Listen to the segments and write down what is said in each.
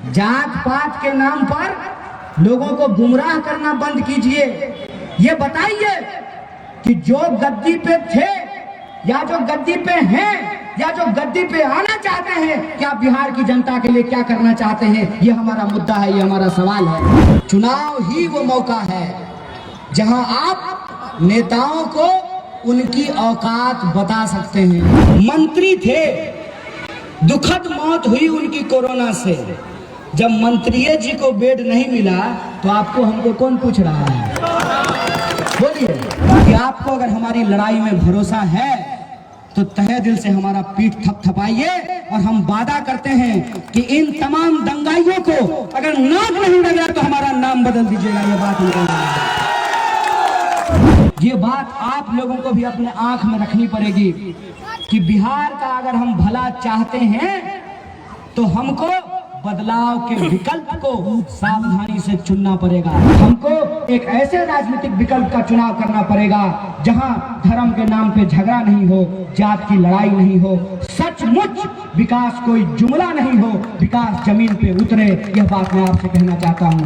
जात पात के नाम पर लोगों को गुमराह करना बंद कीजिए। ये बताइए कि जो गद्दी पे थे या जो गद्दी पे हैं या जो गद्दी पे आना चाहते हैं, क्या बिहार की जनता के लिए क्या करना चाहते हैं? ये हमारा मुद्दा है, ये हमारा सवाल है। चुनाव ही वो मौका है जहां आप नेताओं को उनकी औकात बता सकते हैं। मंत्री थे, दुखद मौत हुई उनकी कोरोना से। जब मंत्री जी को बेड नहीं मिला तो आपको हमको कौन पूछ रहा है? बोलिए कि आपको अगर हमारी लड़ाई में भरोसा है तो तहे दिल से हमारा पीठ थपथपाइए और हम वादा करते हैं कि इन तमाम दंगाइयों को अगर नाक नहीं लगा तो हमारा नाम बदल दीजिएगा। ये बात ये बात आप लोगों को भी अपने आंख में रखनी पड़ेगी कि बिहार का अगर हम भला चाहते हैं तो हमको बदलाव के विकल्प को सावधानी से चुनना पड़ेगा। हमको एक ऐसे राजनीतिक विकल्प का चुनाव करना पड़ेगा जहां धर्म के नाम पे झगड़ा नहीं हो, जात की लड़ाई नहीं हो, सचमुच विकास कोई जुमला नहीं हो, विकास जमीन पे उतरे। यह बात मैं आपसे कहना चाहता हूं।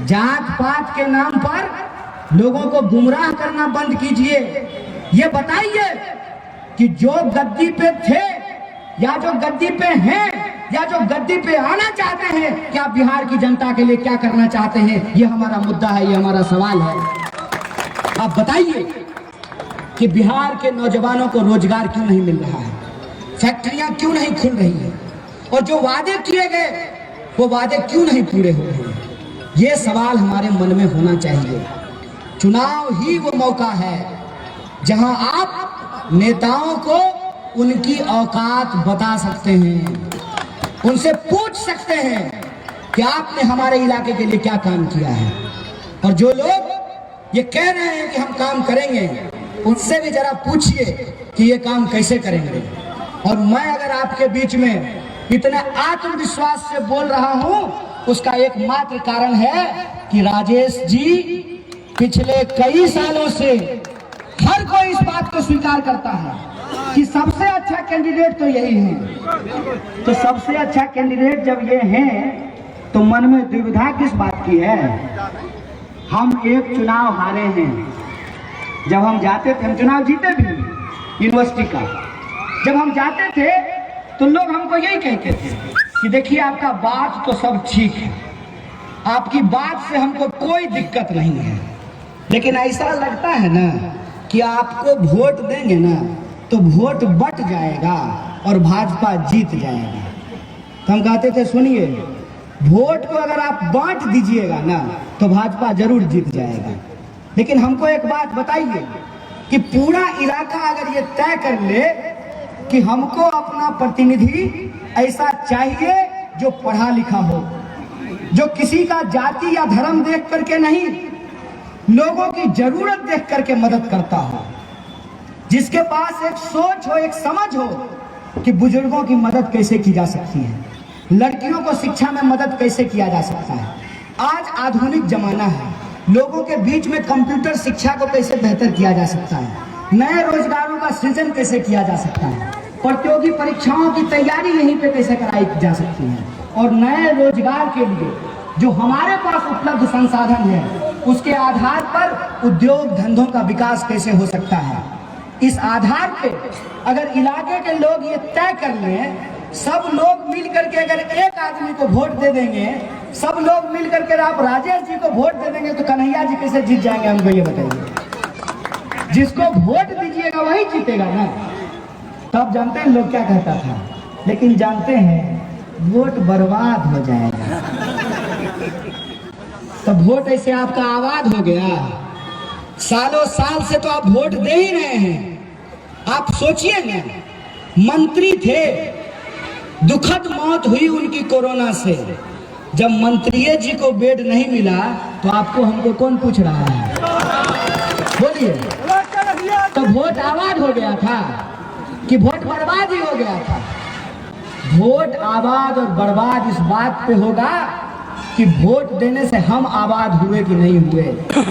जात पात के नाम पर लोगों को गुमराह करना बंद कीजिए। ये बताइए कि जो गद्दी पे थे या जो गद्दी पे हैं या जो गद्दी पे आना चाहते हैं, क्या बिहार की जनता के लिए क्या करना चाहते हैं? ये हमारा मुद्दा है, ये हमारा सवाल है। आप बताइए कि बिहार के नौजवानों को रोजगार क्यों नहीं मिल रहा है? फैक्ट्रियां क्यों नहीं खुल रही है? और जो वादे किए गए वो वादे क्यों नहीं पूरे हो रहे? ये सवाल हमारे मन में होना चाहिए। चुनाव ही वो मौका है जहां आप नेताओं को उनकी औकात बता सकते हैं, उनसे पूछ सकते हैं कि आपने हमारे इलाके के लिए क्या काम किया है। और जो लोग ये कह रहे हैं कि हम काम करेंगे, उनसे भी जरा पूछिए कि ये काम कैसे करेंगे। और मैं अगर आपके बीच में इतने आत्मविश्वास से बोल रहा हूं, उसका एकमात्र कारण है कि राजेश जी पिछले कई सालों से हर कोई इस बात को स्वीकार करता है कि सबसे अच्छा कैंडिडेट तो यही है। तो सबसे अच्छा कैंडिडेट जब ये हैं तो मन में दुविधा किस बात की है? हम एक चुनाव हारे हैं। जब हम जाते थे, हम चुनाव जीते भी यूनिवर्सिटी का, जब हम जाते थे तो लोग हमको यही कहते थे कि देखिए आपका बात तो सब ठीक है, आपकी बात से हमको कोई दिक्कत नहीं है, लेकिन ऐसा लगता है ना कि आपको वोट देंगे ना तो वोट बट जाएगा और भाजपा जीत जाएगा। तो हम कहते थे सुनिए, वोट को अगर आप बांट दीजिएगा ना तो भाजपा जरूर जीत जाएगा। लेकिन हमको एक बात बताइए कि पूरा इलाका अगर ये तय कर ले कि हमको अपना प्रतिनिधि ऐसा चाहिए जो पढ़ा लिखा हो, जो किसी का जाति या धर्म देख करके नहीं, लोगों की जरूरत देख करके मदद करता हो, जिसके पास एक सोच हो, एक समझ हो कि बुजुर्गों की मदद कैसे की जा सकती है, लड़कियों को शिक्षा में मदद कैसे किया जा सकता है। आज आधुनिक जमाना है, लोगों के बीच में कंप्यूटर शिक्षा को कैसे बेहतर किया जा सकता है, नए रोजगारों का सृजन कैसे किया जा सकता है, प्रतियोगी परीक्षाओं की तैयारी यहीं पे कैसे कराई जा सकती है, और नए रोजगार के लिए जो हमारे पास उपलब्ध संसाधन है उसके आधार पर उद्योग धंधों का विकास कैसे हो सकता है। इस आधार पे अगर इलाके के लोग ये तय कर लें, सब लोग मिल करके अगर एक आदमी को वोट दे देंगे, सब लोग मिल करके आप राजेश जी को वोट दे देंगे तो कन्हैया जी कैसे जीत जाएंगे? हमको ये बताइए। जिसको वोट दीजिएगा वही जीतेगा ना। तब जानते हैं लोग क्या कहता था, लेकिन जानते हैं वोट बर्बाद हो जाएगा। तब वोट ऐसे आपका आबाद हो गया। सालों साल से तो आप वोट दे ही रहे हैं। आप सोचिए ना, मंत्री थे, दुखद मौत हुई उनकी कोरोना से। जब मंत्री जी को बेड नहीं मिला तो आपको हमको कौन पूछ रहा है? बोलिए। तो वोट आबाद हो गया था कि वोट बर्बाद ही हो गया था? वोट आबाद और बर्बाद इस बात पे होगा कि वोट देने से हम आबाद हुए कि नहीं हुए।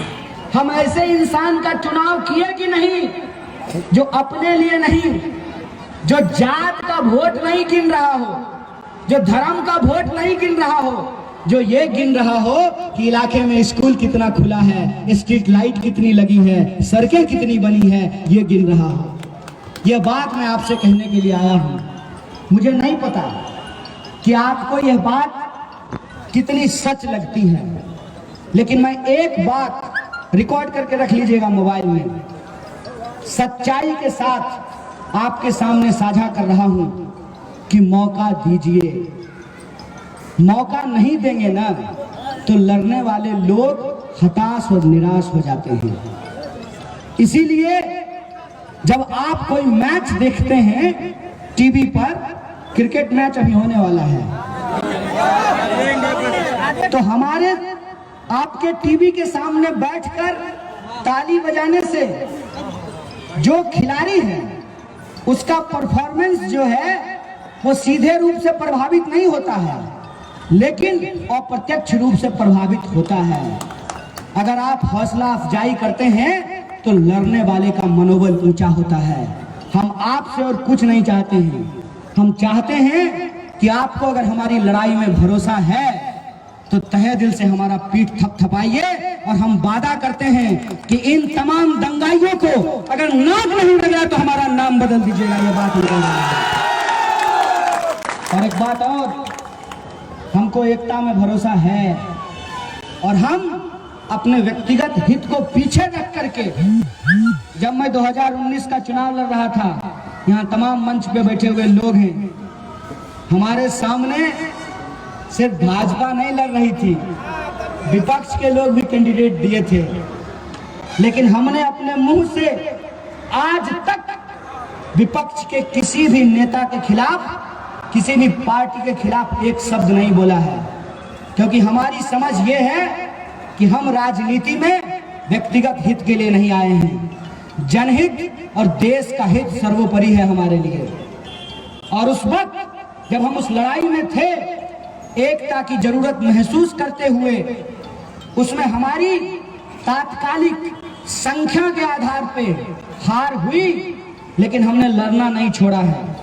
हम ऐसे इंसान का चुनाव किए कि नहीं जो अपने लिए नहीं, जो जात का वोट नहीं गिन रहा हो, जो धर्म का वोट नहीं गिन रहा हो, जो ये गिन रहा हो कि इलाके में स्कूल कितना खुला है, स्ट्रीट लाइट कितनी लगी है, सड़कें कितनी बनी है, ये गिन रहा हो। ये बात मैं आपसे कहने के लिए आया हूं। मुझे नहीं पता कि आपको यह बात कितनी सच लगती है, लेकिन मैं एक बात रिकॉर्ड करके रख लीजिएगा मोबाइल में, सच्चाई के साथ आपके सामने साझा कर रहा हूं कि मौका दीजिए। मौका नहीं देंगे ना तो लड़ने वाले लोग हताश और निराश हो जाते हैं। इसीलिए जब आप कोई मैच देखते हैं टीवी पर, क्रिकेट मैच अभी होने वाला है, तो हमारे आपके टीवी के सामने बैठकर ताली बजाने से जो खिलाड़ी है उसका परफॉर्मेंस जो है वो सीधे रूप से प्रभावित नहीं होता है, लेकिन अप्रत्यक्ष रूप से प्रभावित होता है। अगर आप हौसला अफजाई करते हैं तो लड़ने वाले का मनोबल ऊंचा होता है। हम आपसे और कुछ नहीं चाहते हैं, हम चाहते हैं कि आपको अगर हमारी लड़ाई में भरोसा है तो तहे दिल से हमारा पीठ थपथपाइए, और हम वादा करते हैं कि इन तमाम दंगाइयों को अगर नाक नहीं लगा तो हमारा नाम बदल दीजिएगा। ये बात निकल रहा है। और एक बात और, हमको एकता में भरोसा है और हम अपने व्यक्तिगत हित को पीछे रख करके, जब मैं 2019 का चुनाव लड़ रहा था, यहाँ तमाम मंच पे बैठे हुए लोग हैं, हमारे सामने सिर्फ भाजपा नहीं लड़ रही थी, विपक्ष के लोग भी कैंडिडेट दिए थे, लेकिन हमने अपने मुंह से आज तक विपक्ष के किसी भी नेता के खिलाफ, किसी भी पार्टी के खिलाफ एक शब्द नहीं बोला है, क्योंकि हमारी समझ ये है कि हम राजनीति में व्यक्तिगत हित के लिए नहीं आए हैं। जनहित और देश का हित सर्वोपरि है हमारे लिए। और उस वक्त जब हम उस लड़ाई में थे, एकता की जरूरत महसूस करते हुए, उसमें हमारी तात्कालिक संख्या के आधार पे हार हुई, लेकिन हमने लड़ना नहीं छोड़ा है।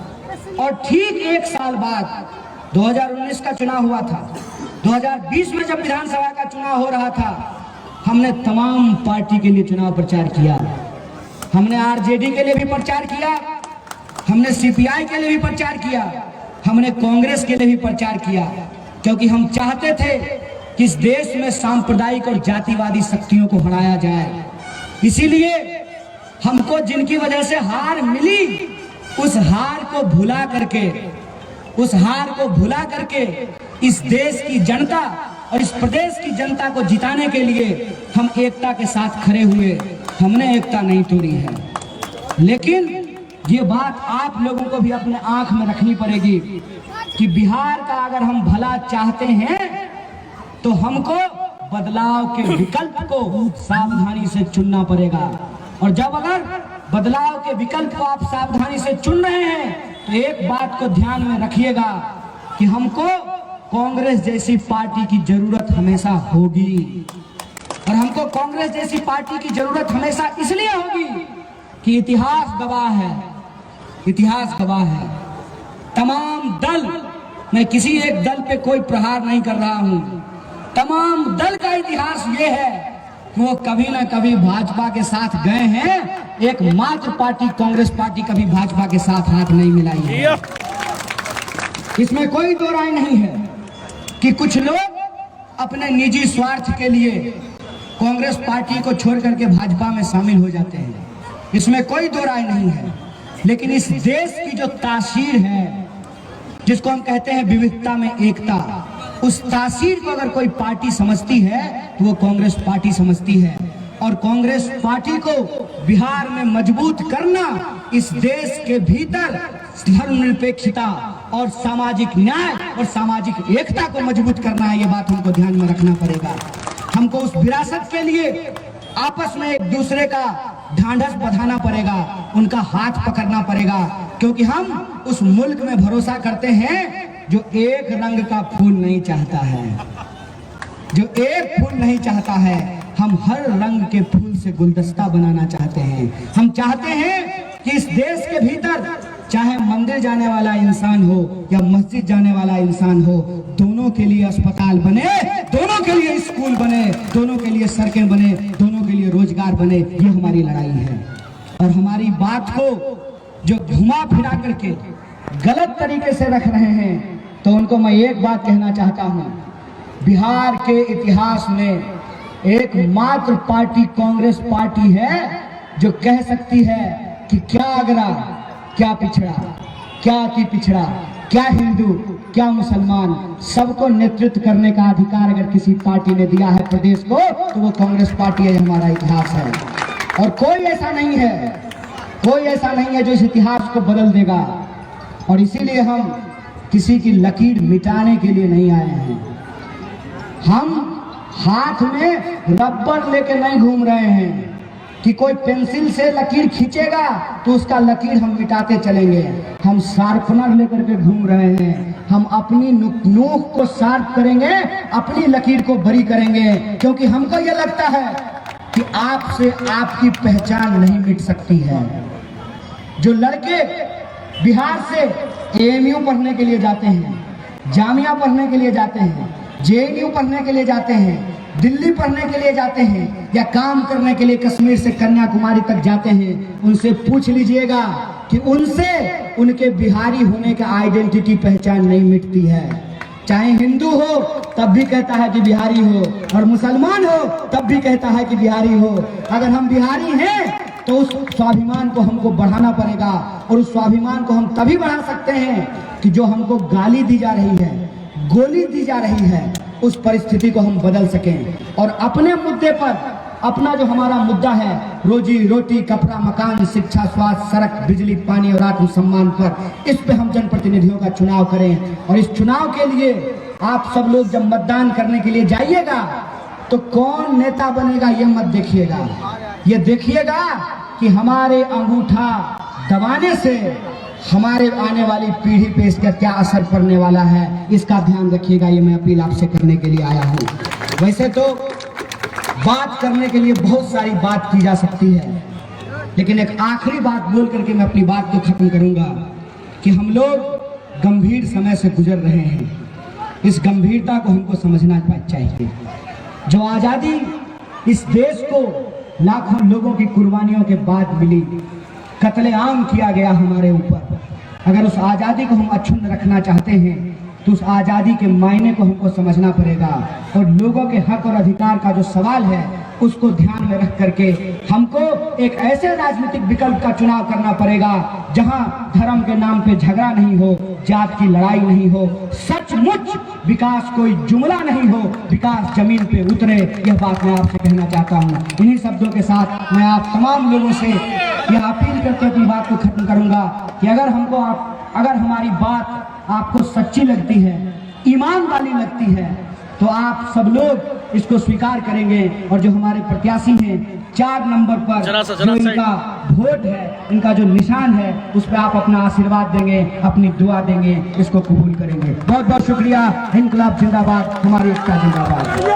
और ठीक एक साल बाद 2019 का चुनाव हुआ था, 2020 में जब विधानसभा का चुनाव हो रहा था, हमने तमाम पार्टी के लिए चुनाव प्रचार किया। हमने आरजेडी के लिए भी प्रचार किया, हमने सीपीआई के लिए भी प्रचार किया, हमने कांग्रेस के लिए भी प्रचार किया, क्योंकि हम चाहते थे कि इस देश में सांप्रदायिक और जातिवादी शक्तियों को हराया जाए। इसीलिए हमको जिनकी वजह से हार मिली, उस हार को भुला करके इस देश की जनता और इस प्रदेश की जनता को जिताने के लिए हम एकता के साथ खड़े हुए। हमने एकता नहीं तोड़ी है, लेकिन ये बात आप लोगों को भी अपने आंख में रखनी पड़ेगी कि बिहार का अगर हम भला चाहते हैं तो हमको बदलाव के विकल्प को सावधानी से चुनना पड़ेगा। और जब अगर बदलाव के विकल्प को आप सावधानी से चुन रहे हैं तो एक बात को ध्यान में रखिएगा कि हमको कांग्रेस जैसी पार्टी की जरूरत हमेशा होगी। और हमको कांग्रेस जैसी पार्टी की जरूरत हमेशा इसलिए होगी कि इतिहास गवाह है, इतिहास गवाह है। तमाम दल, मैं किसी एक दल पे कोई प्रहार नहीं कर रहा हूं, तमाम दल का इतिहास ये है कि वो कभी ना कभी भाजपा के साथ गए हैं। एकमात्र पार्टी कांग्रेस पार्टी कभी भाजपा के साथ हाथ नहीं मिलाई है। इसमें कोई दो राय नहीं है कि कुछ लोग अपने निजी स्वार्थ के लिए कांग्रेस पार्टी को छोड़ करके भाजपा में शामिल हो जाते हैं, इसमें कोई दो राय नहीं है। लेकिन इस देश की जो तासीर है, जिसको हम कहते हैं विविधता में एकता, उस तासीर को अगर कोई पार्टी समझती है तो वो कांग्रेस पार्टी समझती है। और कांग्रेस पार्टी को बिहार में मजबूत करना, इस देश के भीतर धर्मनिरपेक्षता और सामाजिक न्याय और सामाजिक एकता को मजबूत करना है। ये बात हमको ध्यान में रखना पड़ेगा। हमको उस विरासत के लिए आपस में एक दूसरे का ढांढस बंधाना पड़ेगा, उनका हाथ पकड़ना पड़ेगा, क्योंकि हम उस मुल्क में भरोसा करते हैं जो एक रंग का फूल नहीं चाहता है, जो एक फूल नहीं चाहता है। हम हर रंग के फूल से गुलदस्ता बनाना चाहते हैं। हम चाहते हैं कि इस देश के भीतर चाहे मंदिर जाने वाला इंसान हो या मस्जिद जाने वाला इंसान हो, दोनों के लिए अस्पताल बने, दोनों के लिए स्कूल बने, दोनों के लिए सड़कें बने, दोनों के लिए रोजगार बने। ये हमारी लड़ाई है। और हमारी बात को जो घुमा फिरा करके गलत तरीके से रख रहे हैं, तो उनको मैं एक बात कहना चाहता हूँ, बिहार के इतिहास में एकमात्र पार्टी कांग्रेस पार्टी है जो कह सकती है कि क्या अगरा, क्या पिछड़ा, क्या अति पिछड़ा, क्या हिंदू, क्या मुसलमान, सबको नेतृत्व करने का अधिकार अगर किसी पार्टी ने दिया है प्रदेश को, तो वो कांग्रेस पार्टी है। हमारा इतिहास है और कोई ऐसा नहीं है, कोई ऐसा नहीं है जो इस इतिहास को बदल देगा। और इसीलिए हम किसी की लकीर मिटाने के लिए नहीं आए हैं। हम हाथ में रबर लेके नहीं घूम रहे हैं कि कोई पेंसिल से लकीर खींचेगा तो उसका लकीर हम मिटाते चलेंगे। हम शार्पनर लेकर के घूम रहे हैं। हम अपनी नोक को शार्प करेंगे, अपनी लकीर को बरी करेंगे, क्योंकि हमको यह लगता है कि आपसे आपकी पहचान नहीं मिट सकती है। जो लड़के बिहार से एएमयू पढ़ने के लिए जाते हैं, जामिया पढ़ने के लिए जाते हैं, जेएनयू पढ़ने के लिए जाते हैं, दिल्ली पढ़ने के लिए जाते हैं, या काम करने के लिए कश्मीर से कन्याकुमारी तक जाते हैं, उनसे पूछ लीजिएगा कि उनसे उनके बिहारी होने का आइडेंटिटी, पहचान नहीं मिटती है। चाहे हिंदू हो तब भी कहता है कि बिहारी हो, और मुसलमान हो तब भी कहता है कि बिहारी हो। अगर हम बिहारी हैं तो उस स्वाभिमान को हमको बढ़ाना पड़ेगा, और उस स्वाभिमान को हम तभी बढ़ा सकते हैं कि जो हमको गाली दी जा रही है, गोली दी जा रही है, उस परिस्थिति को हम बदल सकें। और अपने मुद्दे पर, अपना जो हमारा मुद्दा है, रोजी रोटी, कपड़ा, मकान, शिक्षा, स्वास्थ्य, सड़क, बिजली, पानी और आत्मसम्मान पर, इस पे हम जनप्रतिनिधियों का चुनाव करें। और इस चुनाव के लिए आप सब लोग जब मतदान करने के लिए जाइएगा तो कौन नेता बनेगा ये मत देखिएगा, ये देखिएगा कि हमारे अंगूठा दबाने से हमारे आने वाली पीढ़ी पे इसका क्या असर पड़ने वाला है, इसका ध्यान रखिएगा। ये मैं अपील आपसे करने के लिए आया हूँ। वैसे तो बात करने के लिए बहुत सारी बात की जा सकती है, लेकिन एक आखिरी बात बोल करके मैं अपनी बात को खत्म करूंगा कि हम लोग गंभीर समय से गुजर रहे हैं। इस गंभीरता को हमको समझना चाहिए। जो आज़ादी इस देश को लाखों लोगों की कुर्बानियों के बाद मिली, कत्लेआम किया गया हमारे ऊपर, अगर उस आज़ादी को हम अक्षुण्ण रखना चाहते हैं तो उस आज़ादी के मायने को हमको समझना पड़ेगा। और लोगों के हक और अधिकार का जो सवाल है उसको ध्यान में रख करके हमको एक ऐसे राजनीतिक विकल्प का चुनाव करना पड़ेगा जहां धर्म के नाम पे झगड़ा नहीं हो, जात की लड़ाई नहीं हो, सचमुच विकास कोई जुमला नहीं हो, विकास जमीन पे उतरे। यह बात मैं आपसे कहना चाहता हूँ। इन्हीं शब्दों के साथ मैं आप तमाम लोगों से यह अपील करके अपनी बात को खत्म करूंगा कि अगर हमारी बात आपको सच्ची लगती है, ईमान वाली लगती है, तो आप सब लोग इसको स्वीकार करेंगे। और जो हमारे प्रत्याशी हैं 4 नंबर पर जो इनका वोट है, इनका जो निशान है, उस पर आप अपना आशीर्वाद देंगे, अपनी दुआ देंगे, इसको कबूल करेंगे। बहुत बहुत शुक्रिया। इनकलाब जिंदाबाद, हमारी एकता जिंदाबाद।